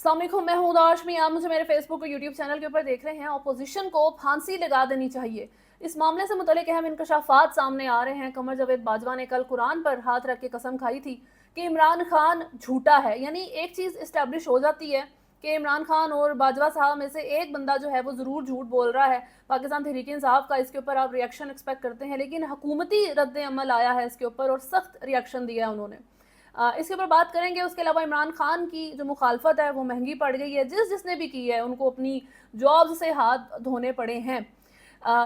अस्सलाम वालेकुम, मैं हूं दाशमी। आप मुझे मेरे फेसबुक और यूट्यूब चैनल के ऊपर देख रहे हैं। अपोजिशन को फांसी लगा देनी चाहिए, इस मामले से मुतल्लिक अहम इंकशाफात सामने आ रहे हैं। कमर जावेद बाजवा ने कल कुरान पर हाथ रख के कसम खाई थी कि इमरान खान झूठा है। यानी एक चीज़ इस्टेब्लिश हो जाती है कि इमरान खान और बाजवा साहब में से एक बंदा जो है वो ज़रूर झूठ बोल रहा है। पाकिस्तान तहरीक इंसाफ का इसके ऊपर आप रिएक्शन एक्सपेक्ट करते हैं, लेकिन हुकूमती रद्द अमल आया है इसके ऊपर और सख्त रिएक्शन दिया है उन्होंने। इसके ऊपर बात करेंगे। उसके अलावा इमरान खान की जो मुखालफत है वो महंगी पड़ गई है। जिसने भी की है उनको अपनी जॉब्स से हाथ धोने पड़े हैं।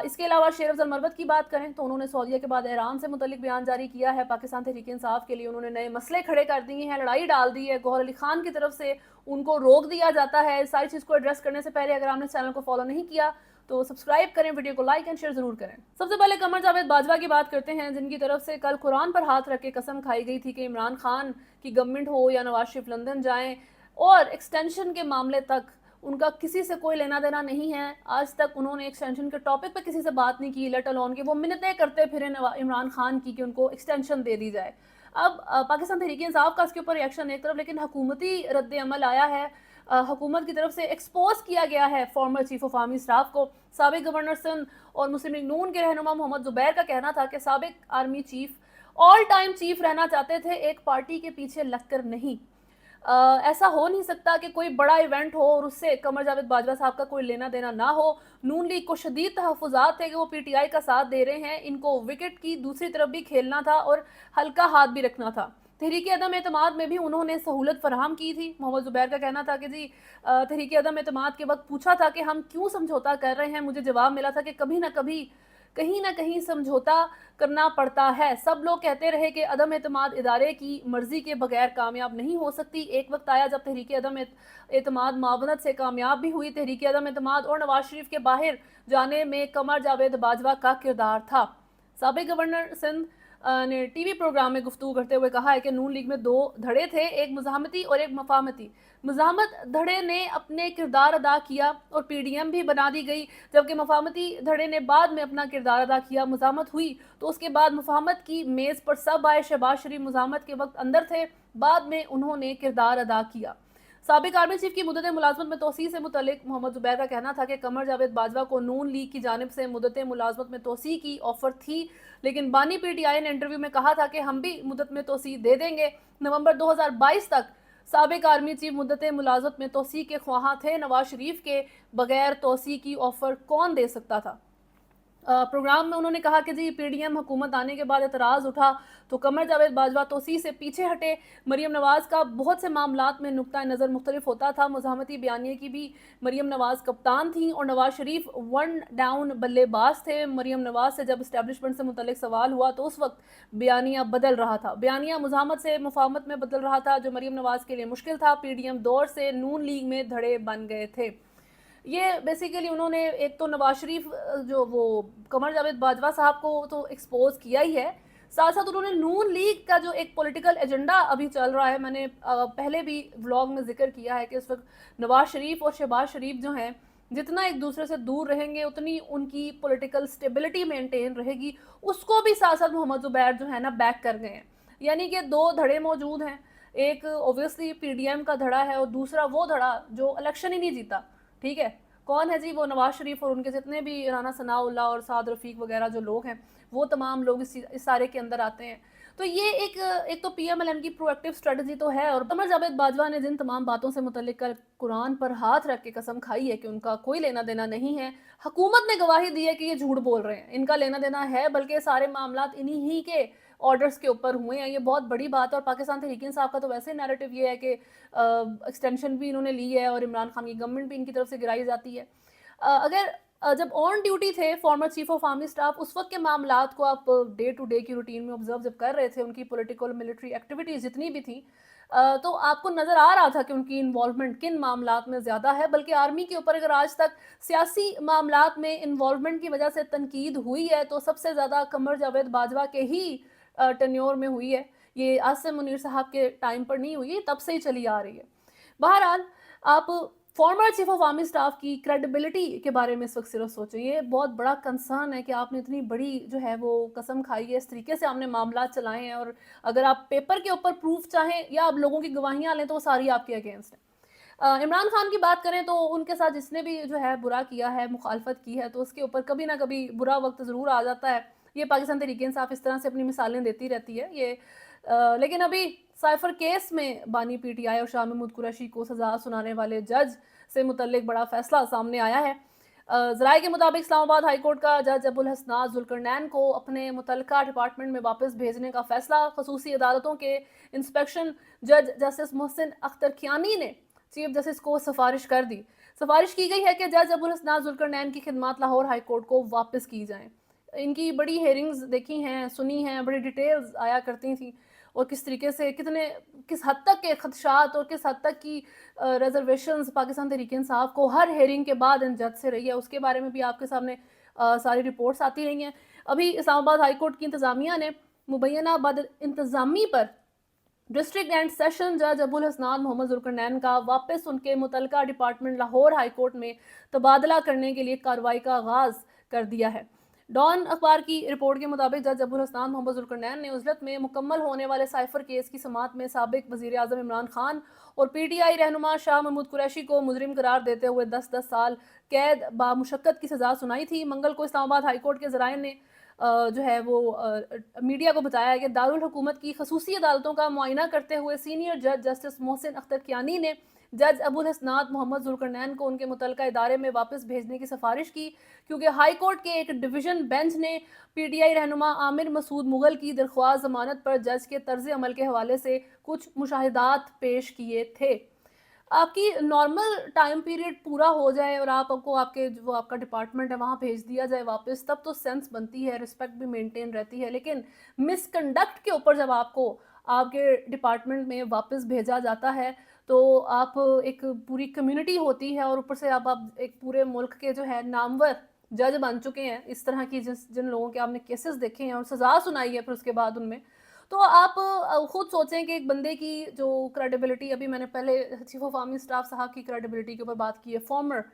इसके अलावा शेर अफजल मरवत की बात करें तो उन्होंने सऊदीया के बाद ईरान से मुतल्लिक बयान जारी किया है। पाकिस्तान तहरीक इंसाफ के लिए उन्होंने नए मसले खड़े कर दिए हैं, लड़ाई डाल दी है। गौहर अली खान की तरफ से उनको रोक दिया जाता है। इस सारी चीज़ को एड्रेस करने से पहले अगर आपने चैनल को फॉलो नहीं किया तो सब्सक्राइब करें, वीडियो को लाइक एंड शेयर जरूर करें। सबसे पहले कमर जावेद बाजवा की बात करते हैं, जिनकी तरफ से कल कुरान पर हाथ रख के कसम खाई गई थी कि इमरान खान की गवर्नमेंट हो या नवाज शरीफ लंदन जाएं और एक्सटेंशन के मामले तक उनका किसी से कोई लेना देना नहीं है। आज तक उन्होंने एक्सटेंशन के टॉपिक पर किसी से बात नहीं की, लेट अलोन के वो मिन्नतें करते फिर इमरान खान की कि उनको एक्सटेंशन दे दी जाए। अब पाकिस्तान तहरीक इंसाफ का इसके ऊपर रिएक्शन एक तरफ, लेकिन हुकूमती रद्द अमल आया है। हुकूमत की तरफ से एक्सपोज किया गया है former chief of army staff को। साबिक गवर्नर सिंध और मुस्लिम लीग नून के रहनुमा मोहम्मद जुबैर का कहना था कि साबिक army chief all time chief रहना चाहते थे, एक पार्टी के पीछे लगकर नहीं। ऐसा हो नहीं सकता कि कोई बड़ा इवेंट हो और उससे कमर जावेद बाजवा साहब का कोई लेना देना ना हो। नून लीग को शदीद तहफ़्फ़ुज़ात थे कि वो पीटीआई का साथ दे रहे हैं, इनको विकेट की दूसरी तरफ भी खेलना था और हल्का हाथ भी रखना था। तहरीक अदम एतमाद में भी उन्होंने सहूलत फराहम की थी। मोहम्मद जुबैर का कहना था कि जी तहरीक अदम एतमाद के वक्त पूछा था कि हम क्यों समझौता कर रहे हैं, मुझे जवाब मिला था कि कभी ना कभी कहीं ना कहीं समझौता करना पड़ता है। सब लोग कहते रहे कि अदम एतमाद इदारे की मर्जी के बगैर कामयाब नहीं हो सकती। एक वक्त आया जब तहरीक अदम एतमाद मावनत से कामयाब भी हुई। तहरीक अदम एतमाद और नवाज शरीफ के बाहर जाने में कमर जावेद बाजवा का किरदार था। साबिक गवर्नर सिंध ने टीवी प्रोग्राम में गुफ्तगू करते हुए कहा है कि नून लीग में दो धड़े थे, एक मुजाहमती और एक मफाहमती। मुजाहमत धड़े ने अपने किरदार अदा किया और पीडीएम भी बना दी गई, जबकि मफाहमती धड़े ने बाद में अपना किरदार अदा किया। मुजाहमत हुई तो उसके बाद मुफाहमत की मेज़ पर सब आए। शहबाज शरीफ मुजाहमत के वक्त अंदर थे, बाद में उन्होंने किरदार अदा किया। साबिक आर्मी चीफ की मुद्दत मुलाजमत में तोसी से मुतल्लिक मोहम्मद जुबैर का कहना था कि कमर जावेद बाजवा को नून लीग की जानिब से मुद्दत मुलाजमत में तोसी की ऑफर थी, लेकिन बानी पीटीआई ने इंटरव्यू में कहा था कि हम भी मुद्दत में तोसी दे देंगे। नवंबर 2022 तक साबिक आर्मी चीफ मुद्दत मुलाजमत में तोसी के ख्वाहां थे। नवाज शरीफ के बगैर तोसी की ऑफर कौन दे सकता था। प्रोग्राम में उन्होंने कहा कि जी पीडीएम हुकूमत आने के बाद एतराज़ उठा तो कमर जावेद बाजवा तोसी से पीछे हटे। मरीम नवाज का बहुत से मामलात में नुक्ता नज़र मुख्तलिफ होता था। मुज़ाहमती बयानिए की भी मरीम नवाज कप्तान थी और नवाज शरीफ वन डाउन बल्लेबाज थे। मरीम नवाज से जब इस्टेब्लिशमेंट से मुतल्लिक सवाल हुआ तो उस वक्त बयानिया बदल रहा था। बयानिया मुज़ाहमत से मुफाहमत में बदल रहा था, जो मरीम नवाज के लिए मुश्किल था। पीडीएम दौर से नून लीग में धड़े बन गए थे। ये बेसिकली उन्होंने एक तो नवाज शरीफ जो वो कमर जावेद बाजवा साहब को तो एक्सपोज किया ही है, साथ साथ उन्होंने नून लीग का जो एक पॉलिटिकल एजेंडा अभी चल रहा है, मैंने पहले भी व्लॉग में जिक्र किया है कि इस वक्त नवाज शरीफ और शहबाज शरीफ जो हैं जितना एक दूसरे से दूर रहेंगे उतनी उनकी पॉलिटिकल स्टेबिलिटी मेंटेन रहेगी। उसको भी साथ साथ मोहम्मद जुबैर जो है ना बैक कर गए हैं। यानी कि दो धड़े मौजूद हैं, एक ओब्वियसली पीडीएम का धड़ा है और दूसरा वो धड़ा जो इलेक्शन ही नहीं जीता। ठीक है, कौन है जी? वो नवाज शरीफ और उनके जितने भी राना सनाउल्लाह और साद रफीक वगैरह जो लोग हैं, वो तमाम लोग इस सारे के अंदर आते हैं। तो ये एक तो पीएमएलएन की प्रोएक्टिव स्ट्रेटजी तो है। और कमर जावेद बाजवा ने जिन तमाम बातों से मुतल्लिक कल कुरान पर हाथ रख के कसम खाई है कि उनका कोई लेना देना नहीं है, हुकूमत ने गवाही दी है कि ये झूठ बोल रहे हैं, इनका लेना देना है, बल्कि सारे मामलात इन्हीं ही के ऑर्डर्स के ऊपर हुए हैं। ये बहुत बड़ी बात है। और पाकिस्तान तहरीक इंसाफ का तो वैसे नैरेटिव ये है कि एक्सटेंशन भी इन्होंने ली है और इमरान खान की गवर्नमेंट भी इनकी तरफ से गिराई जाती है। अगर जब ऑन ड्यूटी थे former chief of army staff, उस वक्त के मामलात को आप डे टू डे की रूटीन में ऑब्जर्व जब कर रहे थे, उनकी पॉलिटिकल मिलिट्री एक्टिविटीज़ जितनी भी थी, तो आपको नज़र आ रहा था कि उनकी इन्वॉल्वमेंट किन मामलात में ज़्यादा है। बल्कि आर्मी के ऊपर अगर आज तक सियासी मामलात में इन्वॉल्वमेंट की वजह से तनकीद हुई है तो सबसे ज़्यादा कमर जावेद बाजवा के ही टेन्योर में हुई है। ये आसिम मुनीर साहब के टाइम पर नहीं हुई, तब से ही चली आ रही है। बहरहाल, आप former chief of army staff की क्रेडिबिलिटी के बारे में इस वक्त सिर्फ सोचें। ये बहुत बड़ा कंसर्न है कि आपने इतनी बड़ी जो है वो कसम खाई है, इस तरीके से आपने मामला चलाए हैं, और अगर आप पेपर के ऊपर प्रूफ चाहें या आप लोगों की गवाहियां लें तो वो सारी आपके अगेंस्ट है। इमरान खान की बात करें तो उनके साथ जिसने भी जो है बुरा किया है, मुखालफत की है, तो उसके ऊपर कभी ना कभी बुरा वक्त ज़रूर आ जाता है। ये पाकिस्तान तहरीक इंसाफ इस तरह से अपनी मिसालें देती रहती है। लेकिन अभी साइफर केस में बानी पीटीआई और शाह महमूद कुरैशी को सज़ा सुनाने वाले जज से मुतल्लिक बड़ा फैसला सामने आया है। ज़राए के मुताबिक इस्लामाबाद हाई कोर्ट का जज अबुल हसनात जुल्करनैन को अपने मुतल्लिका डिपार्टमेंट में वापस भेजने का फैसला खसूसी अदालतों के इंस्पेक्शन जज जस्टिस मोहसिन अख्तर कियानी ने चीफ जस्टिस को सिफारिश कर दी। सिफारिश की गई है कि जज अबुल हसनात जुल्करनैन की खिदमात लाहौर हाई कोर्ट को वापस की जाएं। इनकी बड़ी हेयरिंग्स देखी हैं, सुनी हैं, बड़ी डिटेल्स आया करती थी और किस तरीके से किस हद तक के खदशात और किस हद तक की रिजर्वेशंस पाकिस्तान तहरीक इंसाफ को हर हेयरिंग के बाद इन जज से रही है, उसके बारे में भी आपके सामने सारी रिपोर्ट्स आती रही हैं। अभी इस्लामाबाद हाई कोर्ट की इंतज़ामिया ने मुबैना बद इंतज़ामी पर डिस्ट्रिक्ट एंड सेशन जज अबुल हसनात मोहम्मद जुल्करनैन का वापस उनके मुतल्लिका डिपार्टमेंट लाहौर हाई कोर्ट में तबादला करने के लिए कार्रवाई का आगाज़ कर दिया है। डॉन अखबार की रिपोर्ट के मुताबिक जज अबुल हसनात मोहम्मद जुल्करनैन ने उजलत में मुकम्मल होने वाले साइफर केस की समाअत में साबिक वज़ीर आज़म इमरान खान और पीटीआई रहनुमा शाह महमूद कुरैशी को मुजरिम करार देते हुए 10-10 साल कैद बामुशक्कत की सज़ा सुनाई थी। मंगल को इस्लामाबाद हाई कोर्ट के ज़राए ने जो है वो मीडिया को बताया कि दारुल हुकूमत की खसूसी अदालतों का मुआयना करते हुए सीनियर जज जस्टिस मोहसिन अख्तर कियानी ने जज अबुल हसनात मोहम्मद जुल्करनैन को उनके मुतल्लिका इदारे में वापस भेजने की सिफारिश की, क्योंकि हाई कोर्ट के एक डिवीज़न बेंच ने पीटीआई रहनुमा आमिर मसूद मुगल की दरख्वास्त ज़मानत पर जज के तर्ज अमल के हवाले से कुछ मुशाहिदात पेश किए थे। आपकी नॉर्मल टाइम पीरियड पूरा हो जाए और आपको आपके जो आपका डिपार्टमेंट है वहाँ भेज दिया जाए वापस, तब तो सेंस बनती है, रिस्पेक्ट भी मेंटेन रहती है। लेकिन मिसकंडक्ट के ऊपर जब आपको आपके डिपार्टमेंट में वापस भेजा जाता है तो आप एक पूरी कम्युनिटी होती है और ऊपर से आप एक पूरे मुल्क के जो है नामवर जज बन चुके हैं इस तरह की जिन लोगों के आपने केसेस देखे हैं और सज़ा सुनाई है फिर उसके बाद उनमें, तो आप खुद सोचें कि एक बंदे की जो क्रेडिबिलिटी, अभी मैंने पहले चीफ ऑफ आर्मी स्टाफ साहब की क्रेडिबिलिटी के ऊपर बात की है, former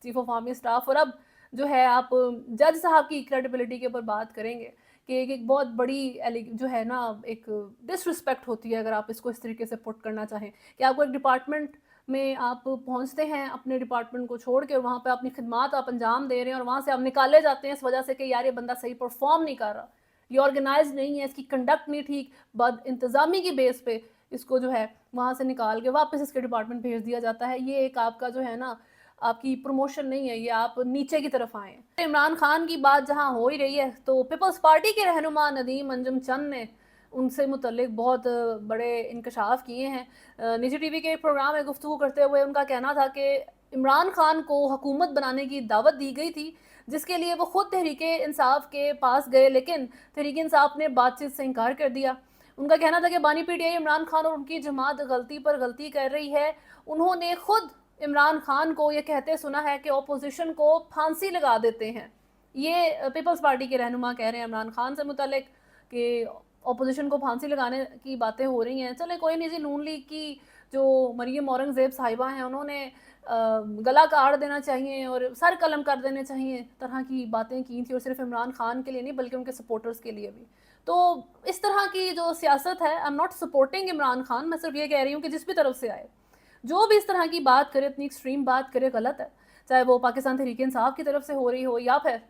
chief of army staff, और अब जो है आप जज साहब की क्रेडिबिलिटी के ऊपर बात करेंगे कि एक बहुत बड़ी जो है ना एक डिसरिस्पेक्ट होती है, अगर आप इसको इस तरीके से पुट करना चाहें कि आपको एक डिपार्टमेंट में आप पहुंचते हैं अपने डिपार्टमेंट को छोड़ के, वहाँ पे अपनी खिदमात आप अंजाम दे रहे हैं और वहाँ से आप निकाले जाते हैं इस वजह से कि यार ये बंदा सही परफॉर्म नहीं कर रहा, ये ऑर्गेनाइज नहीं है, इसकी कंडक्ट नहीं ठीक, बद इंतज़ामी की बेस पे इसको जो है वहाँ से निकाल के वापस इसके डिपार्टमेंट भेज दिया जाता है। ये एक आपका जो है ना आपकी प्रमोशन नहीं है, ये आप नीचे की तरफ आए हैं। इमरान खान की बात जहाँ हो ही रही है तो पीपल्स पार्टी के रहनुमा नदीम अंजुम चंद ने उनसे मुतल्लिक बहुत बड़े इंकशाफ किए हैं। निजी टीवी के प्रोग्राम में गुफ्तगू करते हुए उनका कहना था कि इमरान खान को हुकूमत बनाने की दावत दी गई थी, जिसके लिए वो खुद तहरीक इंसाफ के पास गए, लेकिन तहरीक इंसाफ ने बातचीत से इनकार कर दिया। उनका कहना था कि बानी पीटीआई इमरान खान और उनकी जमात गलती पर गलती कर रही है। उन्होंने खुद इमरान खान को ये कहते सुना है कि अपोजिशन को फांसी लगा देते हैं। ये पीपल्स पार्टी के रहनुमा कह रहे हैं इमरान खान से मुतल्लिक कि अपोजिशन को फांसी लगाने की बातें हो रही हैं। चले कोई नहीं जी, नून लीग की जो मरियम औरंगज़ेब साहिबा हैं उन्होंने गला काट देना चाहिए और सर कलम कर देने चाहिए तरह की बातें की थी, और सिर्फ इमरान खान के लिए नहीं बल्कि उनके सपोर्टर्स के लिए भी। तो इस तरह की जो सियासत है, I am not supporting Imran Khan, मैं सिर्फ ये कह रही हूँ कि जिस भी तरफ से आए जो भी इस तरह की बात करे, इतनी एक्सट्रीम बात करे, गलत है। चाहे वो पाकिस्तान तहरीक इंसाफ की तरफ से हो रही हो या फिर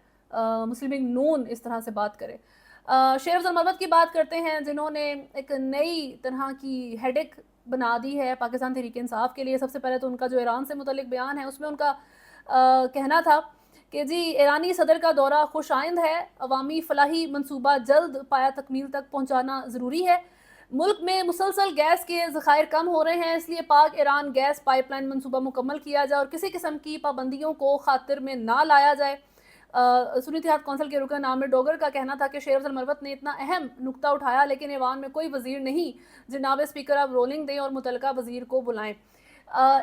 मुस्लिम लीग नून इस तरह से बात करे। शेर अफजल मरवत की बात करते हैं जिन्होंने एक नई तरह की हेडेक बना दी है पाकिस्तान तहरीक इंसाफ के लिए। सबसे पहले तो उनका जो ईरान से मुतल्लिक बयान है उसमें उनका कहना था कि जी ईरानी सदर का दौरा खुश आइंद है, अवामी फलाही मनसूबा जल्द पाया तकमील तक पहुँचाना ज़रूरी है। मुल्क में मुसलसल गैस के ज़खायर कम हो रहे हैं, इसलिए पाक ईरान गैस पाइपलाइन मनसूबा मुकम्मल किया जाए और किसी किस्म की पाबंदियों को खातिर में ना लाया जाए। सुन्नी इत्तेहाद कौंसिल के रुकन आमिर डोगर का कहना था कि शेर अफजल मरवत ने इतना अहम नुक्ता उठाया, लेकिन ऐवान में कोई वज़ीर नहीं, जनाब स्पीकर आप रोलिंग दें और मुतल्लिका वज़ीर को बुलाएं।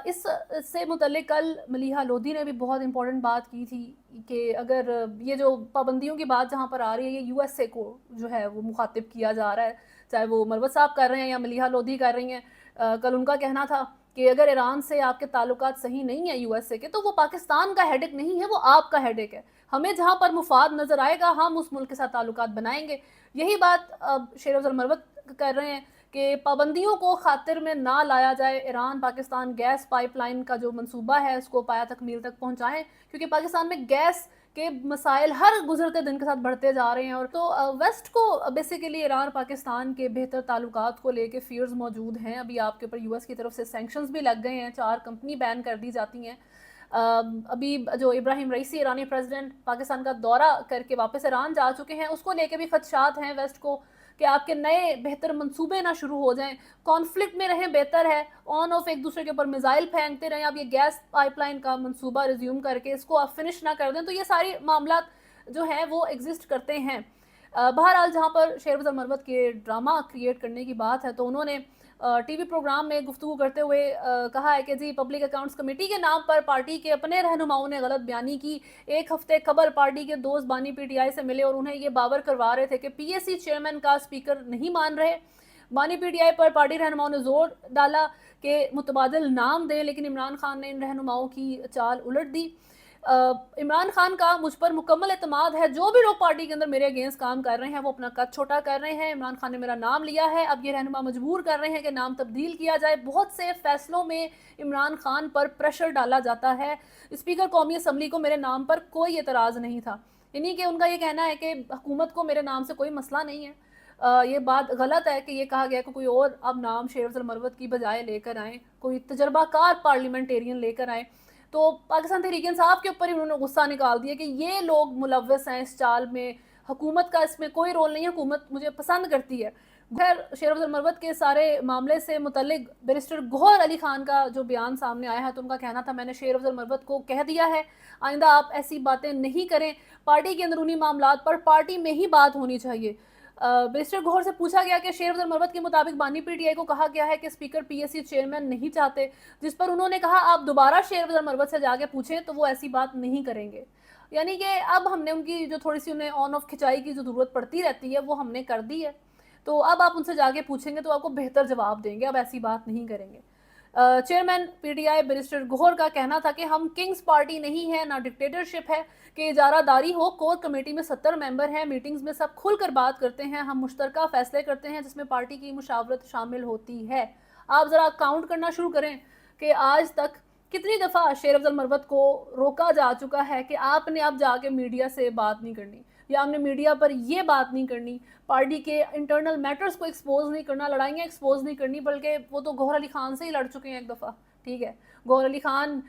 इससे मुतल्लिक कल मलीहा लोधी ने भी बहुत इंपॉर्टेंट बात की थी कि अगर ये जो पाबंदियों की बात जहाँ पर आ रही है, ये यूएसए को जो है वो मुखातिब किया जा रहा है, चाहे वो मरवत साहब कर रहे हैं या मलीहा लोधी कर रही हैं। कल उनका कहना था कि अगर ईरान से आपके ताल्लुकात सही नहीं है यूएसए के, तो वो पाकिस्तान का हेडेक नहीं है, वो आपका हेडेक है। हमें जहाँ पर मुफाद नज़र आएगा हम उस मुल्क के साथ ताल्लुकात बनाएंगे। यही बात अब शेर अफजल मरवत कर रहे हैं کہ پابندیوں کو خاطر میں نہ لایا جائے، Iran Pakistan gas pipeline کا جو منصوبہ ہے اس کو پایہ تکمیل تک پہنچائیں، کیونکہ پاکستان میں گیس کے مسائل ہر گزرتے دن کے ساتھ بڑھتے جا رہے ہیں. اور تو ویسٹ کو بیسیکلی ایران پاکستان کے بہتر تعلقات کو لے کے فیئرز موجود ہیں. ابھی آپ کے اوپر یو ایس کی طرف سے سینکشنز بھی لگ گئے ہیں، 4 کمپنی بین کر دی جاتی ہیں. ابھی جو ابراہیم رئیسی ایرانی پریزیڈنٹ پاکستان کا دورہ کر کے واپس ایران جا چکے ہیں، اس کو لے کے بھی خدشات ہیں ویسٹ کو کہ آپ کے نئے بہتر منصوبے نہ شروع ہو جائیں، کانفلکٹ میں رہیں بہتر ہے، آن آف ایک دوسرے کے اوپر میزائل پھینکتے رہیں. اب یہ گیس پائپ لائن کا منصوبہ ریزیوم کر کے اس کو آپ فنش نہ کر دیں تو یہ ساری معاملات جو ہیں وہ ایگزسٹ کرتے ہیں. بہرحال جہاں پر شیر افضل مروت کے ڈرامہ کریٹ کرنے کی بات ہے تو انہوں نے ٹی وی پروگرام میں گفتگو کرتے ہوئے کہا ہے کہ جی پبلک اکاؤنٹس کمیٹی کے نام پر پارٹی کے اپنے رہنماؤں نے غلط بیانی کی. ایک ہفتے قبل پارٹی کے دوست بانی پی ٹی آئی سے ملے اور انہیں یہ باور کروا رہے تھے کہ پی ایس سی چیئرمین کا اسپیکر نہیں مان رہے. بانی پی ٹی آئی پر پارٹی رہنماؤں نے زور ڈالا کہ متبادل نام دیں، لیکن عمران خان نے ان رہنماؤں کی چال الٹ دی. عمران خان کا مجھ پر مکمل اعتماد ہے، جو بھی لوگ پارٹی کے اندر میرے اگینسٹ کام کر رہے ہیں وہ اپنا قد چھوٹا کر رہے ہیں. عمران خان نے میرا نام لیا ہے، اب یہ رہنما مجبور کر رہے ہیں کہ نام تبدیل کیا جائے. بہت سے فیصلوں میں عمران خان پر پریشر ڈالا جاتا ہے. اسپیکر قومی اسمبلی کو میرے نام پر کوئی اعتراض نہیں تھا، یعنی کہ ان کا یہ کہنا ہے کہ حکومت کو میرے نام سے کوئی مسئلہ نہیں ہے. یہ بات غلط ہے کہ یہ کہا گیا کہ کوئی اور اب نام شیر افضل مروت کی بجائے لے کر آئیں، کوئی تجربہ کار پارلیمنٹیرین لے کر آئیں. تو پاکستان تحریک انصاف کے اوپر ہی انہوں نے غصہ نکال دیا کہ یہ لوگ ملوث ہیں اس چال میں، حکومت کا اس میں کوئی رول نہیں ہے، حکومت مجھے پسند کرتی ہے. خیر شیر افضل مروت کے سارے معاملے سے متعلق بیرسٹر گوہر علی خان کا جو بیان سامنے آیا ہے تو ان کا کہنا تھا میں نے شیر افضل مروت کو کہہ دیا ہے آئندہ آپ ایسی باتیں نہیں کریں، پارٹی کے اندرونی معاملات پر پارٹی میں ہی بات ہونی چاہیے. بیرسٹر گوہر سے پوچھا گیا کہ شیر افضل مروت کے مطابق بانی پی ٹی آئی کو کہا گیا ہے کہ speaker P S C chairman نہیں چاہتے، جس پر انہوں نے کہا آپ دوبارہ شیر افضل مروت سے جا کے پوچھیں تو وہ ایسی بات نہیں کریں گے. یعنی کہ اب ہم نے ان کی جو تھوڑی سی انہیں آن آف کھچائی کی جو ضرورت پڑتی رہتی ہے وہ ہم نے کر دی ہے، تو اب آپ ان سے جا کے پوچھیں گے تو آپ کو بہتر جواب دیں گے، اب ایسی بات نہیں کریں گے. چیئرمین پی ٹی آئی بیرسٹر گوہر کا کہنا تھا کہ ہم کنگز پارٹی نہیں ہے، نہ ڈکٹیٹرشپ ہے کہ اجارہ داری ہو. کور کمیٹی میں 70 ممبر ہیں، میٹنگز میں سب کھل کر بات کرتے ہیں، ہم مشترکہ فیصلے کرتے ہیں جس میں پارٹی کی مشاورت شامل ہوتی ہے. آپ ذرا کاؤنٹ کرنا شروع کریں کہ آج تک کتنی دفعہ شیر افضل مروت کو روکا جا چکا ہے کہ آپ نے اب جا کے میڈیا سے بات نہیں کرنی، یا ہم نے میڈیا پر یہ بات نہیں کرنی، پارٹی کے انٹرنل میٹرز کو ایکسپوز نہیں کرنا، لڑائیاں ایکسپوز نہیں کرنی. بلکہ وہ تو گوہر علی خان سے ہی لڑ چکے ہیں ایک دفعہ، ٹھیک ہے، گوہر علی خان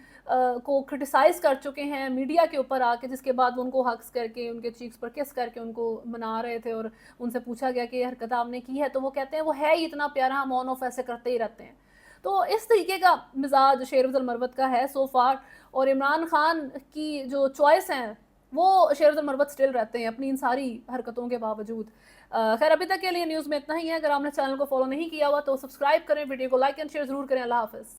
کو کرٹیسائز کر چکے ہیں میڈیا کے اوپر آ کے، جس کے بعد ان کو حقس کر کے ان کے چیکس پر کس کر کے ان کو منا رہے تھے. اور ان سے پوچھا گیا کہ یہ حرکت آپ نے کی ہے تو وہ کہتے ہیں وہ ہے ہی اتنا پیارا، ہم آن آف ایسے کرتے ہی رہتے ہیں. تو اس طریقے کا مزاج شیر افضل مروت کا ہے سو فار. اور عمران خان کی جو چوائس ہیں وہ شیر افضل مروت سٹل رہتے ہیں اپنی ان ساری حرکتوں کے باوجود. خیر ابھی تک کے لیے نیوز میں اتنا ہی ہے. اگر آپ نے چینل کو فالو نہیں کیا ہوا تو سبسکرائب کریں، ویڈیو کو لائک اینڈ شیئر ضرور کریں. اللہ حافظ.